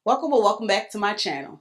Welcome or welcome back to my channel.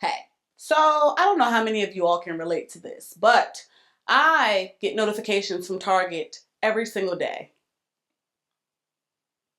Hey, so I don't know how many of you all can relate to this, but I get notifications from Target every single day.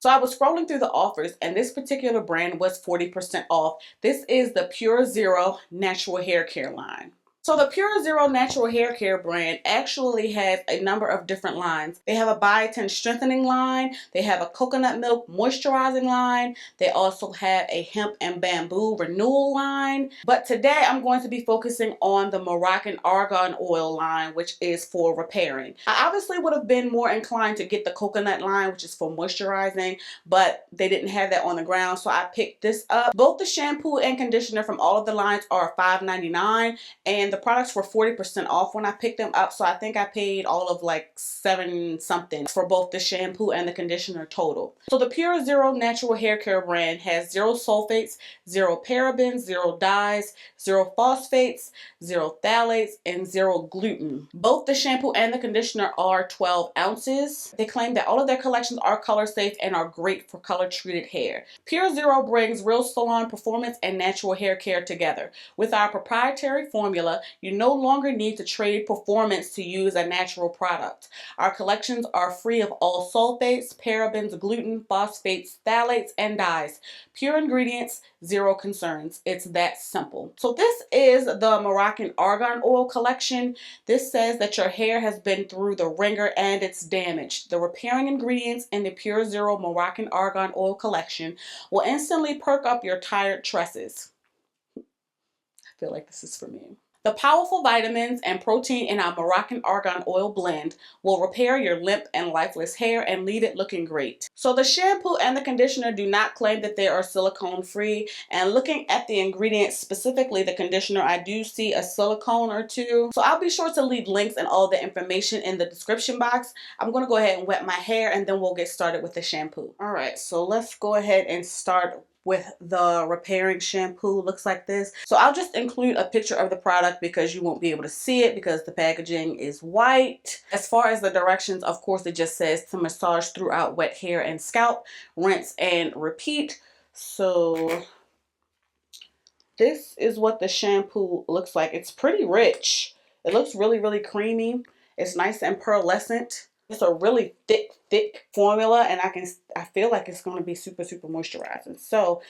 So I was scrolling through the offers and this particular brand was 40% off. This is the Pure Zero Natural Hair Care line. So the Pure Zero Natural Hair Care brand actually has a number of different lines. They have a biotin strengthening line, they have a coconut milk moisturizing line, they also have a hemp and bamboo renewal line. But today I'm going to be focusing on the Moroccan argan oil line, which is for repairing. I obviously would have been more inclined to get the coconut line, which is for moisturizing, but they didn't have that on the ground, so I picked this up. Both the shampoo and conditioner from all of the lines are $5.99, and the products were 40% off when I picked them up, so I think I paid all of like $7 something for both the shampoo and the conditioner total. So the Pure Zero Natural Hair Care brand has zero sulfates, zero parabens, zero dyes, zero phosphates, zero phthalates, and zero gluten. Both the shampoo and the conditioner are 12 ounces. They claim that all of their collections are color safe and are great for color treated hair. Pure Zero brings real salon performance and natural hair care together. With our proprietary formula, you no longer need to trade performance to use a natural product. Our collections are free of all sulfates, parabens, gluten, phosphates, phthalates, and dyes. Pure ingredients, zero concerns. It's that simple. So this is the Moroccan argan oil collection. This says that your hair has been through the ringer and it's damaged. The repairing ingredients in the Pure Zero Moroccan argan oil collection will instantly perk up your tired tresses. I feel like this is for me. The powerful vitamins and protein in our Moroccan argan oil blend will repair your limp and lifeless hair and leave it looking great. So the shampoo and the conditioner do not claim that they are silicone free, and looking at the ingredients, specifically the conditioner, I do see a silicone or two. So I'll be sure to leave links and all the information in the description box. I'm going to go ahead and wet my hair and then we'll get started with the shampoo. Alright, so let's go ahead and start with the repairing shampoo. Looks like this. So I'll just include a picture of the product because you won't be able to see it because the packaging is white. As far as the directions, of course, it just says to massage throughout wet hair and scalp, rinse and repeat. So this is what the shampoo looks like. It's pretty rich. It looks really creamy. It's nice and pearlescent. It's a really thick formula, and I feel like it's going to be super moisturizing. So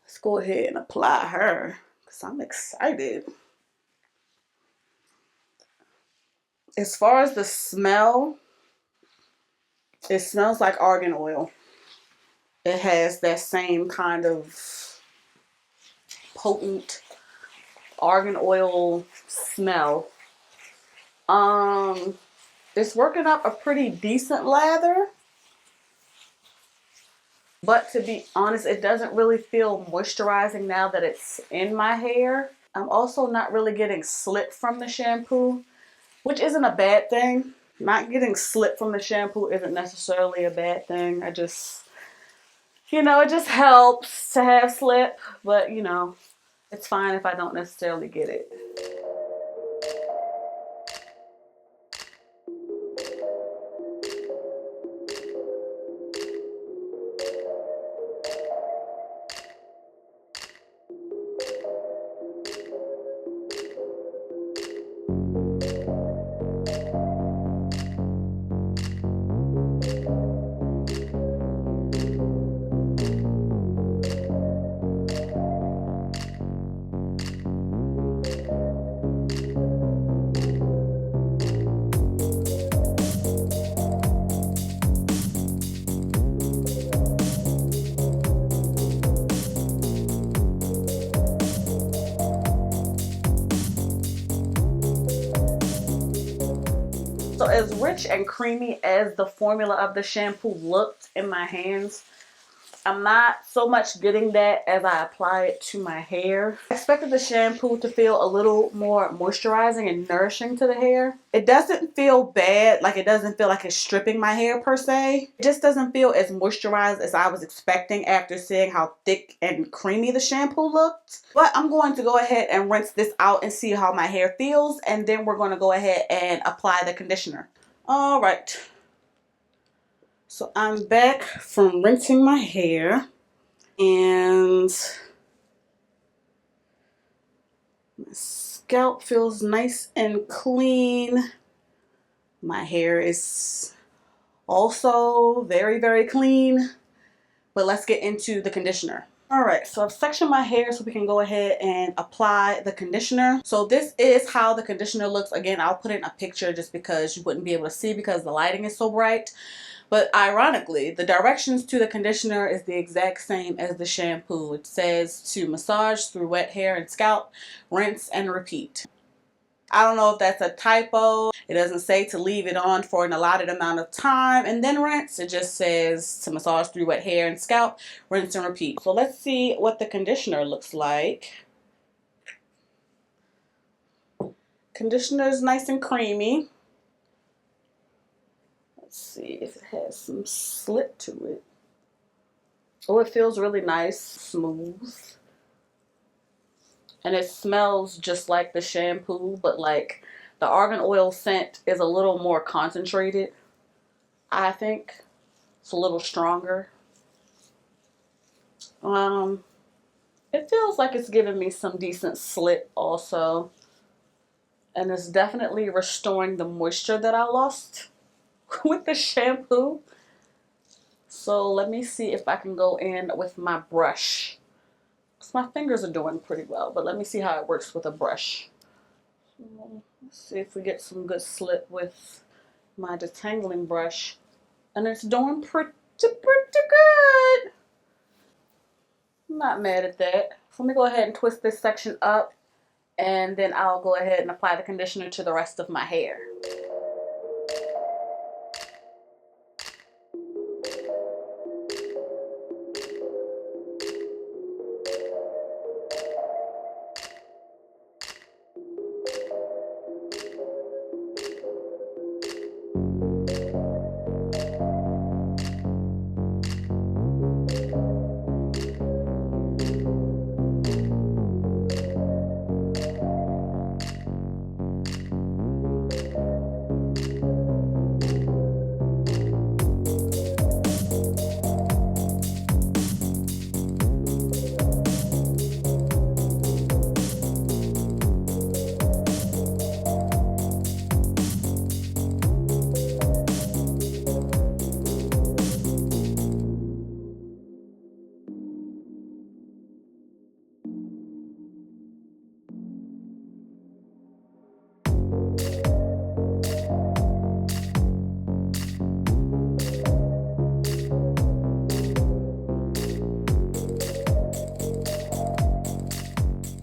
let's go ahead and apply her because I'm excited. As far as the smell, it smells like argan oil. It has that same kind of potent argan oil smell. It's working up a pretty decent lather, but to be honest, it doesn't really feel moisturizing now that it's in my hair. I'm also not really getting slip from the shampoo, which isn't a bad thing. Not getting slip from the shampoo isn't necessarily a bad thing. I just, it just helps to have slip, but it's fine if I don't necessarily get it. So as rich and creamy as the formula of the shampoo looked in my hands, I'm not so much getting that as I apply it to my hair. I expected the shampoo to feel a little more moisturizing and nourishing to the hair. It doesn't feel bad, like it doesn't feel like it's stripping my hair per se. It just doesn't feel as moisturized as I was expecting after seeing how thick and creamy the shampoo looked. But I'm going to go ahead and rinse this out and see how my hair feels, and then we're going to go ahead and apply the conditioner. All right. So I'm back from rinsing my hair, and Scalp feels nice and clean. My hair is also very, very clean. But let's get into the conditioner. Alright, so I've sectioned my hair so we can go ahead and apply the conditioner. So this is how the conditioner looks. Again, I'll put in a picture just because you wouldn't be able to see because the lighting is so bright. But ironically, the directions to the conditioner is the exact same as the shampoo. It says to massage through wet hair and scalp, rinse and repeat. I don't know if that's a typo. It doesn't say to leave it on for an allotted amount of time and then rinse. It just says to massage through wet hair and scalp, rinse and repeat. So let's see what the conditioner looks like. Conditioner is nice and creamy. Let's see if it has some slip to it. Oh, it feels really nice, smooth. And it smells just like the shampoo, but like the argan oil scent is a little more concentrated, I think. It's a little stronger. It feels like it's giving me some decent slip also. And it's definitely restoring the moisture that I lost with the shampoo. So let me see if I can go in with my brush. My fingers are doing pretty well, but let me see how it works with a brush. So let's see if we get some good slip with my detangling brush. And it's doing pretty good. I'm not mad at that. So let me go ahead and twist this section up, and then I'll go ahead and apply the conditioner to the rest of my hair.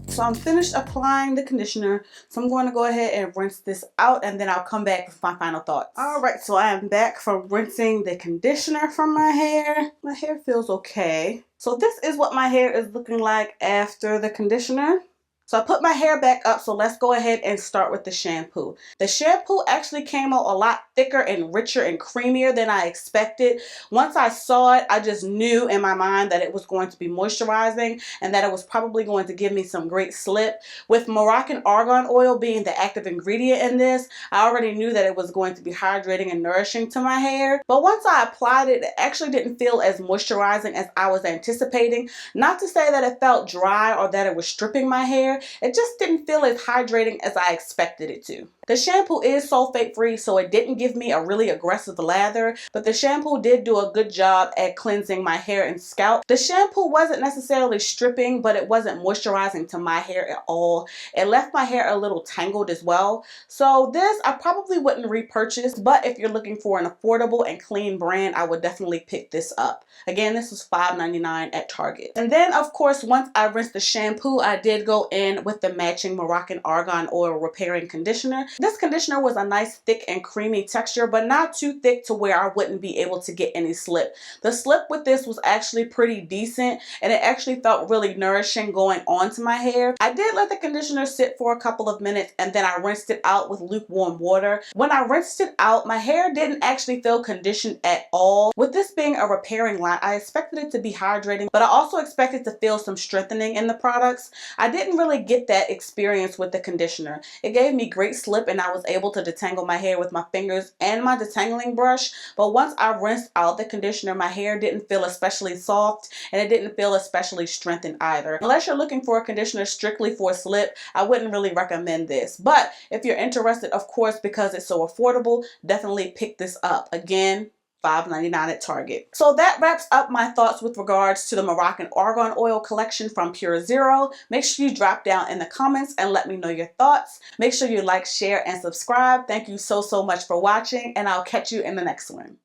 So I'm finished applying the conditioner. So I'm going to go ahead and rinse this out, and then I'll come back with my final thoughts. Alright, so I am back from rinsing the conditioner from my hair. My hair feels okay. So this is what my hair is looking like after the conditioner. So I put my hair back up, so let's go ahead and start with the shampoo. The shampoo actually came out a lot thicker and richer and creamier than I expected. Once I saw it, I just knew in my mind that it was going to be moisturizing and that it was probably going to give me some great slip. With Moroccan argan oil being the active ingredient in this, I already knew that it was going to be hydrating and nourishing to my hair. But once I applied it, it actually didn't feel as moisturizing as I was anticipating. Not to say that it felt dry or that it was stripping my hair. It just didn't feel as hydrating as I expected it to. The shampoo is sulfate free, so it didn't give me a really aggressive lather, but the shampoo did do a good job at cleansing my hair and scalp. The shampoo wasn't necessarily stripping, but it wasn't moisturizing to my hair at all. It left my hair a little tangled as well. So this I probably wouldn't repurchase, but if you're looking for an affordable and clean brand, I would definitely pick this up. Again, this was $5.99 at Target. And then of course, once I rinsed the shampoo, I did go in with the matching Moroccan argan oil repairing conditioner. This conditioner was a nice thick and creamy texture, but not too thick to where I wouldn't be able to get any slip. The slip with this was actually pretty decent, and it actually felt really nourishing going onto my hair. I did let the conditioner sit for a couple of minutes, and then I rinsed it out with lukewarm water. When I rinsed it out, my hair didn't actually feel conditioned at all. With this being a repairing line, I expected it to be hydrating, but I also expected to feel some strengthening in the products. I didn't really really get that experience with the conditioner. It gave me great slip and I was able to detangle my hair with my fingers and my detangling brush. But once I rinsed out the conditioner, my hair didn't feel especially soft and it didn't feel especially strengthened either. Unless you're looking for a conditioner strictly for slip, I wouldn't really recommend this. But if you're interested, of course, because it's so affordable, definitely pick this up. Again, $5.99 at Target. So that wraps up my thoughts with regards to the Moroccan Argan Oil collection from Pure Zero. Make sure you drop down in the comments and let me know your thoughts. Make sure you like, share, and subscribe. Thank you so much for watching, and I'll catch you in the next one.